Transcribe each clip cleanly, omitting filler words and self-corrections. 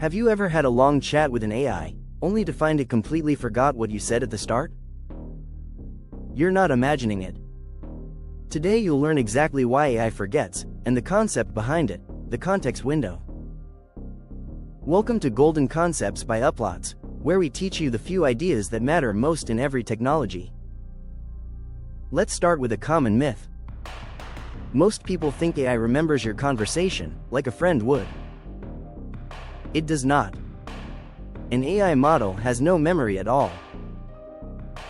Have you ever had a long chat with an AI, only to find it completely forgot what you said at the start? You're not imagining it. Today you'll learn exactly why AI forgets, and the concept behind it, the context window. Welcome to Golden Concepts by Uplatz, where we teach you the few ideas that matter most in every technology. Let's start with a common myth. Most people think AI remembers your conversation, like a friend would. It does not. An AI model has no memory at all.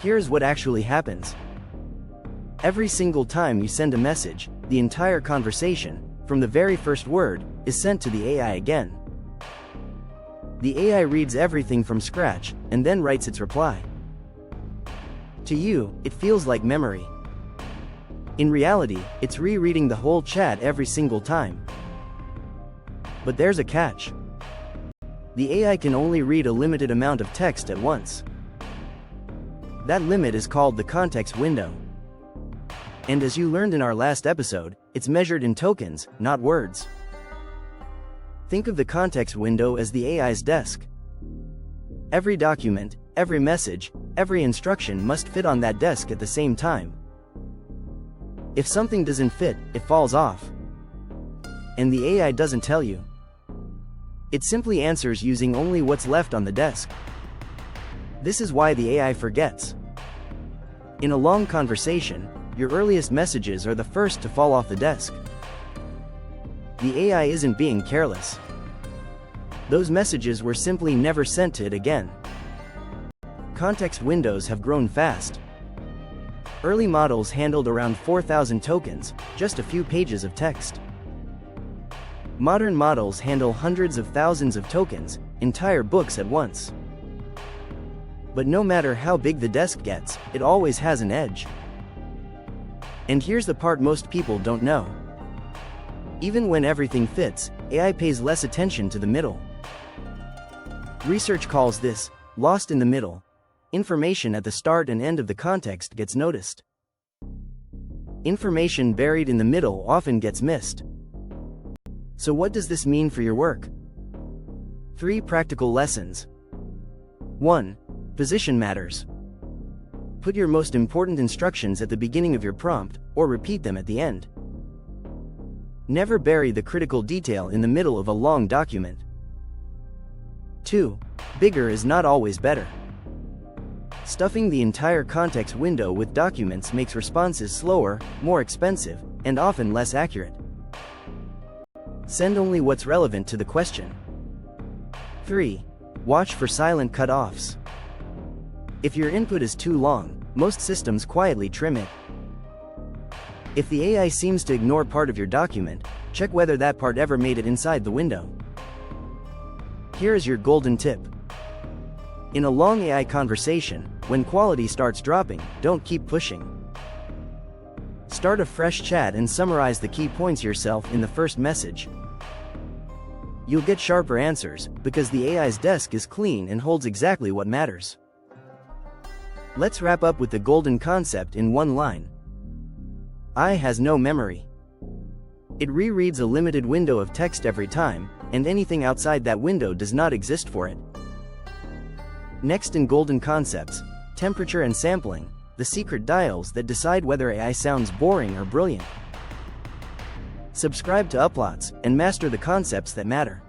Here's what actually happens. Every single time you send a message, the entire conversation, from the very first word, is sent to the AI again. The AI reads everything from scratch, and then writes its reply. To you, it feels like memory. In reality, it's rereading the whole chat every single time. But there's a catch. The AI can only read a limited amount of text at once. That limit is called the context window. And as you learned in our last episode, it's measured in tokens, not words. Think of the context window as the AI's desk. Every document, every message, every instruction must fit on that desk at the same time. If something doesn't fit, it falls off. And the AI doesn't tell you. It simply answers using only what's left on the desk. This is why the AI forgets. In a long conversation, your earliest messages are the first to fall off the desk. The AI isn't being careless. Those messages were simply never sent to it again. Context windows have grown fast. Early models handled around 4,000 tokens, just a few pages of text. Modern models handle hundreds of thousands of tokens, entire books at once. But no matter how big the desk gets, it always has an edge. And here's the part most people don't know. Even when everything fits, AI pays less attention to the middle. Research calls this lost in the middle. Information at the start and end of the context gets noticed. Information buried in the middle often gets missed. So what does this mean for your work? 3 practical lessons. 1. Position matters. Put your most important instructions at the beginning of your prompt, or repeat them at the end. Never bury the critical detail in the middle of a long document. 2. Bigger is not always better. Stuffing the entire context window with documents makes responses slower, more expensive, and often less accurate. Send only what's relevant to the question. 3. Watch for silent cutoffs. If your input is too long, most systems quietly trim it. If the AI seems to ignore part of your document, check whether that part ever made it inside the window. Here is your golden tip. In a long AI conversation, when quality starts dropping, don't keep pushing. Start a fresh chat and summarize the key points yourself in the first message. You'll get sharper answers, because the AI's desk is clean and holds exactly what matters. Let's wrap up with the golden concept in one line. AI has no memory. It rereads a limited window of text every time, and anything outside that window does not exist for it. Next in Golden Concepts, temperature and sampling, the secret dials that decide whether AI sounds boring or brilliant. Subscribe to Uplatz and master the concepts that matter.